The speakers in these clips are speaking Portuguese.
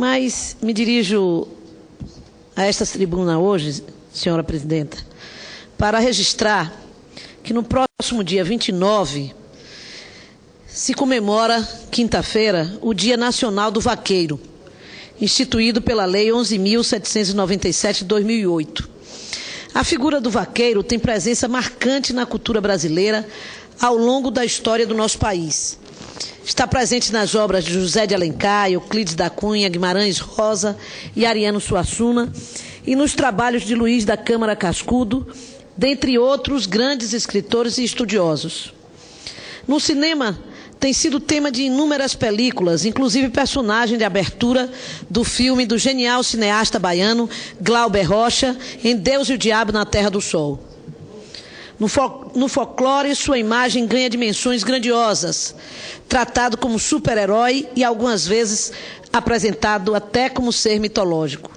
Mas me dirijo a esta tribuna hoje, senhora presidenta, para registrar que no próximo dia 29 se comemora, quinta-feira, o Dia Nacional do Vaqueiro, instituído pela Lei 11.797 de 2008. A figura do vaqueiro tem presença marcante na cultura brasileira ao longo da história do nosso país. Está presente nas obras de José de Alencar, Euclides da Cunha, Guimarães Rosa e Ariano Suassuna, e nos trabalhos de Luiz da Câmara Cascudo, dentre outros grandes escritores e estudiosos. No cinema, tem sido tema de inúmeras películas, inclusive personagem de abertura do filme do genial cineasta baiano Glauber Rocha, em Deus e o Diabo na Terra do Sol. No folclore, sua imagem ganha dimensões grandiosas, tratado como super-herói e algumas vezes apresentado até como ser mitológico.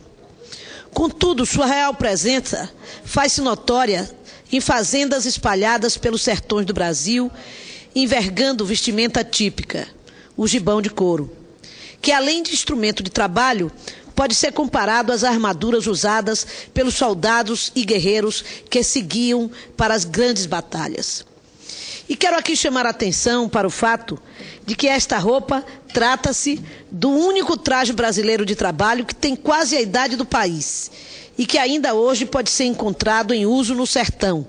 Contudo, sua real presença faz-se notória em fazendas espalhadas pelos sertões do Brasil, envergando vestimenta típica, o gibão de couro, que além de instrumento de trabalho, pode ser comparado às armaduras usadas pelos soldados e guerreiros que seguiam para as grandes batalhas. E quero aqui chamar a atenção para o fato de que esta roupa trata-se do único traje brasileiro de trabalho que tem quase a idade do país e que ainda hoje pode ser encontrado em uso no sertão,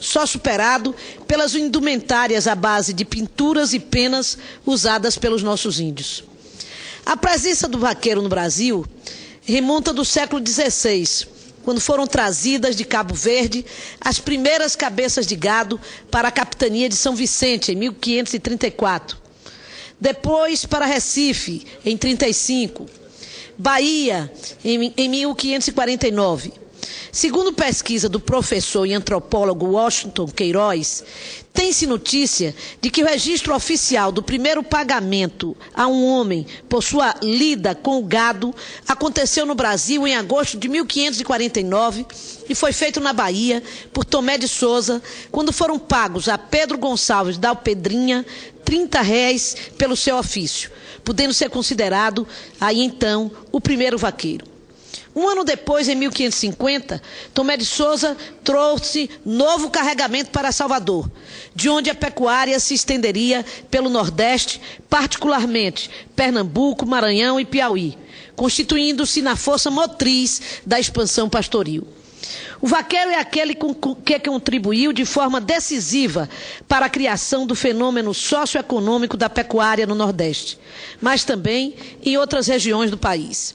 só superado pelas indumentárias à base de pinturas e penas usadas pelos nossos índios. A presença do vaqueiro no Brasil remonta do século XVI, quando foram trazidas de Cabo Verde as primeiras cabeças de gado para a capitania de São Vicente, em 1534. Depois para Recife, em 35. Bahia, em 1549. Segundo pesquisa do professor e antropólogo Washington Queiroz, tem-se notícia de que o registro oficial do primeiro pagamento a um homem por sua lida com o gado aconteceu no Brasil em agosto de 1549 e foi feito na Bahia por Tomé de Souza, quando foram pagos a Pedro Gonçalves da Alpedrinha R$30 pelo seu ofício, podendo ser considerado, aí então, o primeiro vaqueiro. Um ano depois, em 1550, Tomé de Souza trouxe novo carregamento para Salvador, de onde a pecuária se estenderia pelo Nordeste, particularmente Pernambuco, Maranhão e Piauí, constituindo-se na força motriz da expansão pastoril. O vaqueiro é aquele que contribuiu de forma decisiva para a criação do fenômeno socioeconômico da pecuária no Nordeste, mas também em outras regiões do país.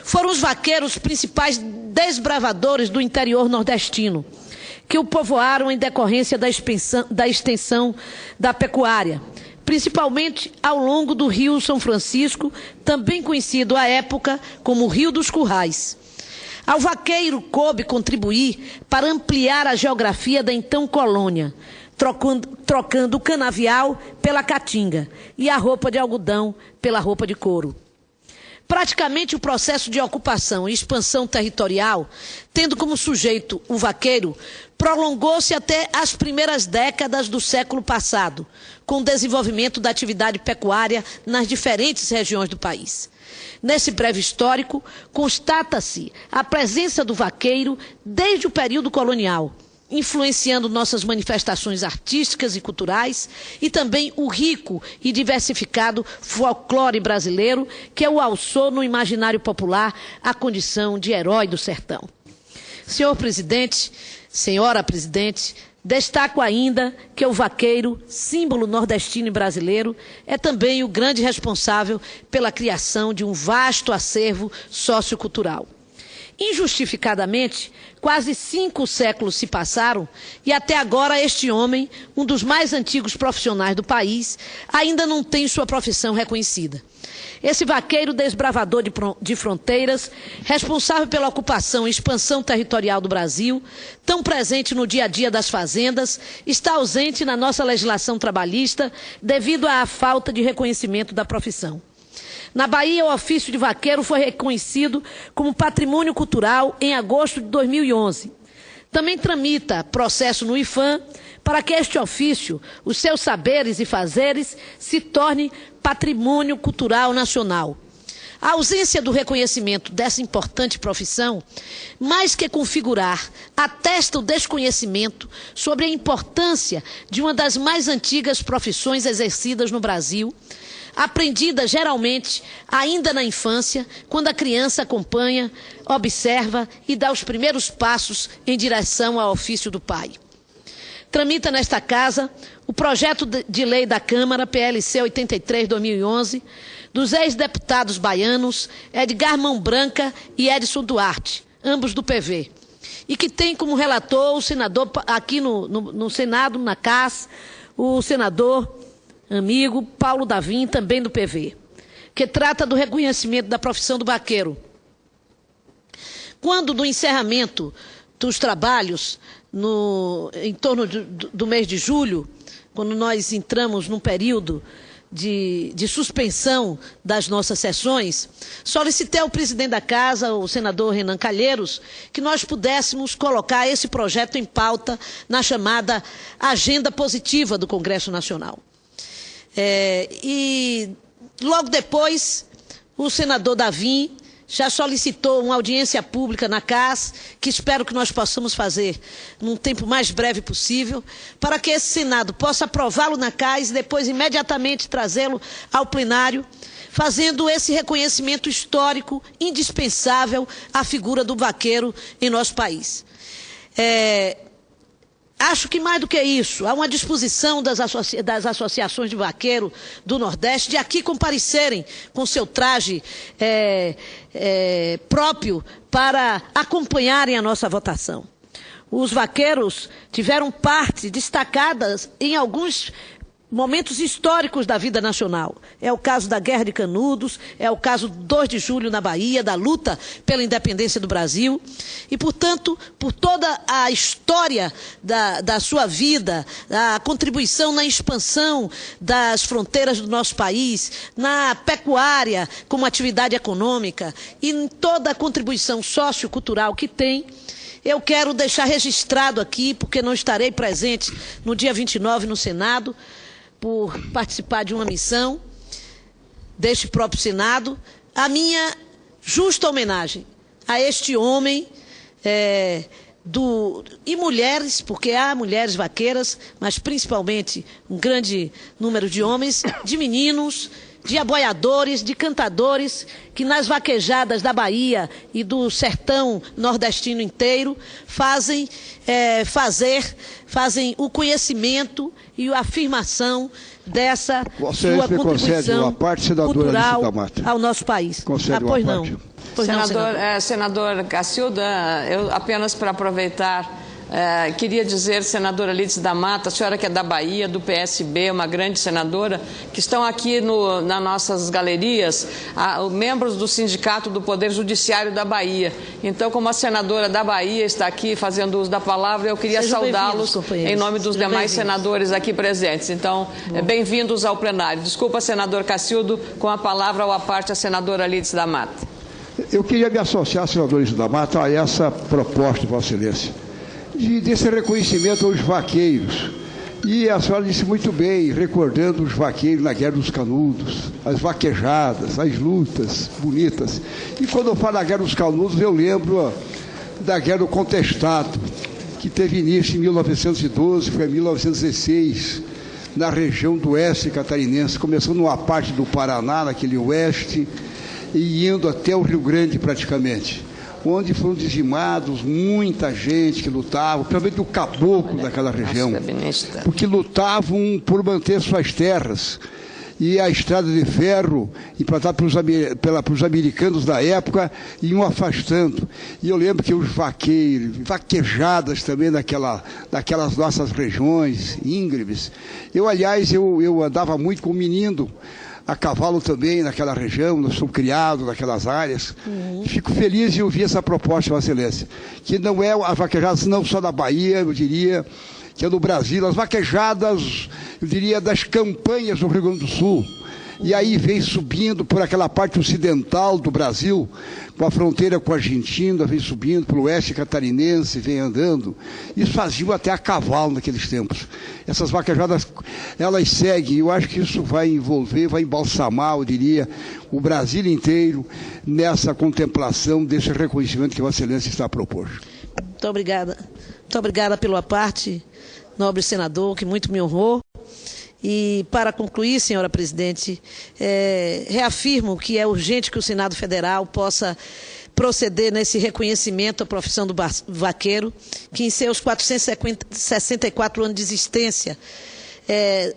Foram os vaqueiros os principais desbravadores do interior nordestino, que o povoaram em decorrência da extensão da pecuária, principalmente ao longo do Rio São Francisco, também conhecido à época como Rio dos Currais. Ao vaqueiro coube contribuir para ampliar a geografia da então colônia, trocando o canavial pela caatinga e a roupa de algodão pela roupa de couro. Praticamente o processo de ocupação e expansão territorial, tendo como sujeito o vaqueiro, prolongou-se até as primeiras décadas do século passado, com o desenvolvimento da atividade pecuária nas diferentes regiões do país. Nesse breve histórico, constata-se a presença do vaqueiro desde o período colonial, influenciando nossas manifestações artísticas e culturais e também o rico e diversificado folclore brasileiro que o alçou no imaginário popular a condição de herói do sertão. Senhor presidente, senhora presidente, destaco ainda que o vaqueiro, símbolo nordestino e brasileiro, é também o grande responsável pela criação de um vasto acervo sociocultural. Injustificadamente, quase 5 séculos se passaram e até agora este homem, um dos mais antigos profissionais do país, ainda não tem sua profissão reconhecida. Esse vaqueiro desbravador de fronteiras, responsável pela ocupação e expansão territorial do Brasil, tão presente no dia a dia das fazendas, está ausente na nossa legislação trabalhista devido à falta de reconhecimento da profissão. Na Bahia, o ofício de vaqueiro foi reconhecido como patrimônio cultural em agosto de 2011. Também tramita processo no IPHAN para que este ofício, os seus saberes e fazeres, se torne patrimônio cultural nacional. A ausência do reconhecimento dessa importante profissão, mais que configurar, atesta o desconhecimento sobre a importância de uma das mais antigas profissões exercidas no Brasil, aprendida geralmente ainda na infância, quando a criança acompanha, observa e dá os primeiros passos em direção ao ofício do pai. Tramita nesta Casa o projeto de lei da Câmara, PLC 83/2011, dos ex-deputados baianos Edgar Mão Branca e Edson Duarte, ambos do PV, e que tem como relator o senador, aqui no Senado, na CAS, o senador amigo Paulo Davim, também do PV, que trata do reconhecimento da profissão do vaqueiro. Quando, no encerramento dos trabalhos, em torno do mês de julho, quando nós entramos num período de suspensão das nossas sessões, solicitei ao presidente da Casa, o senador Renan Calheiros, que nós pudéssemos colocar esse projeto em pauta na chamada Agenda Positiva do Congresso Nacional. E logo depois, o senador Davim já solicitou uma audiência pública na CAS, que espero que nós possamos fazer num tempo mais breve possível, para que esse Senado possa aprová-lo na CAS e depois imediatamente trazê-lo ao plenário, fazendo esse reconhecimento histórico indispensável à figura do vaqueiro em nosso país. Acho que mais do que isso, há uma disposição das associações de vaqueiro do Nordeste de aqui comparecerem com seu traje próprio para acompanharem a nossa votação. Os vaqueiros tiveram parte destacadas em alguns momentos históricos da vida nacional. É o caso da Guerra de Canudos, é o caso do 2 de julho na Bahia, da luta pela independência do Brasil. E, portanto, por toda a história da sua vida, a contribuição na expansão das fronteiras do nosso país, na pecuária como atividade econômica e em toda a contribuição sociocultural que tem, eu quero deixar registrado aqui, porque não estarei presente no dia 29 no Senado, por participar de uma missão deste próprio Senado, a minha justa homenagem a este homem e mulheres, porque há mulheres vaqueiras, mas principalmente um grande número de homens, de meninos, de aboiadores, de cantadores, que nas vaquejadas da Bahia e do sertão nordestino inteiro fazem o conhecimento e a afirmação dessa sua contribuição cultural ao nosso país. Pois não. Senador Cacilda, eu apenas para aproveitar, queria dizer, senadora Lídice da Mata, a senhora que é da Bahia, do PSB, uma grande senadora, que estão aqui nas nossas galerias, membros do Sindicato do Poder Judiciário da Bahia. Então, como a senadora da Bahia está aqui fazendo uso da palavra, eu queria saudá-los em nome dos demais senadores aqui presentes. Então, bem-vindos ao plenário. Desculpa, senador Cacildo, com a palavra ou à parte a senadora Lídice da Mata. Eu queria me associar, senador Lídice da Mata, a essa proposta de Vossa Excelência, desse reconhecimento aos vaqueiros. E a senhora disse muito bem, recordando os vaqueiros na Guerra dos Canudos, as vaquejadas, as lutas bonitas. E quando eu falo da Guerra dos Canudos, eu lembro da Guerra do Contestado, que teve início em 1912, foi em 1916, na região do oeste catarinense, começando numa parte do Paraná, naquele oeste, e indo até o Rio Grande praticamente, onde foram dizimados muita gente que lutava, principalmente o caboclo daquela região, porque lutavam por manter suas terras. E a estrada de ferro, implantada pelos americanos da época, iam afastando. E eu lembro que os vaqueiros, vaquejadas também daquelas nossas regiões íngremes. Aliás, eu andava muito com o menino, a cavalo também naquela região, nós somos criados naquelas áreas. Fico feliz de ouvir essa proposta, Vossa Excelência, que não é a vaquejada não só da Bahia, eu diria, que é do Brasil, as vaquejadas, eu diria, das campanhas do Rio Grande do Sul. e aí vem subindo por aquela parte ocidental do Brasil, com a fronteira com a Argentina, vem subindo pelo oeste catarinense, vem andando. Isso faziam até a cavalo naqueles tempos. Essas vaquejadas, elas seguem, eu acho que isso vai envolver, vai embalsamar, eu diria, o Brasil inteiro nessa contemplação desse reconhecimento que Vossa Excelência está a propor. Muito obrigada. Muito obrigada pela parte, nobre senador, que muito me honrou. E, para concluir, senhora presidente, reafirmo que é urgente que o Senado Federal possa proceder nesse reconhecimento à profissão do vaqueiro, que em seus 464 anos de existência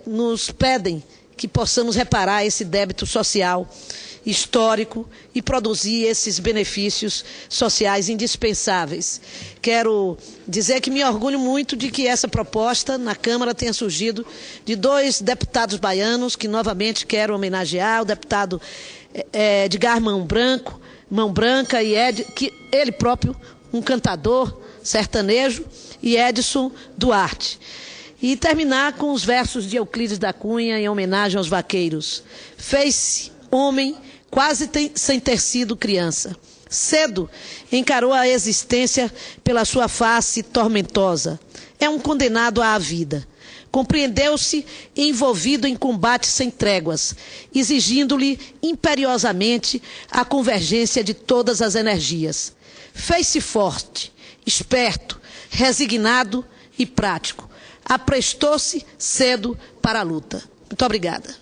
nos pedem que possamos reparar esse débito social histórico e produzir esses benefícios sociais indispensáveis. Quero dizer que me orgulho muito de que essa proposta na Câmara tenha surgido de 2 deputados baianos, que novamente quero homenagear, o deputado Edgar Mão Branca e que ele próprio, um cantador sertanejo, e Edson Duarte. E terminar com os versos de Euclides da Cunha em homenagem aos vaqueiros. Fez-se homem quase sem ter sido criança. Cedo encarou a existência pela sua face tormentosa. É um condenado à vida. Compreendeu-se envolvido em combate sem tréguas, exigindo-lhe imperiosamente a convergência de todas as energias. Fez-se forte, esperto, resignado e prático. Aprestou-se cedo para a luta. Muito obrigada.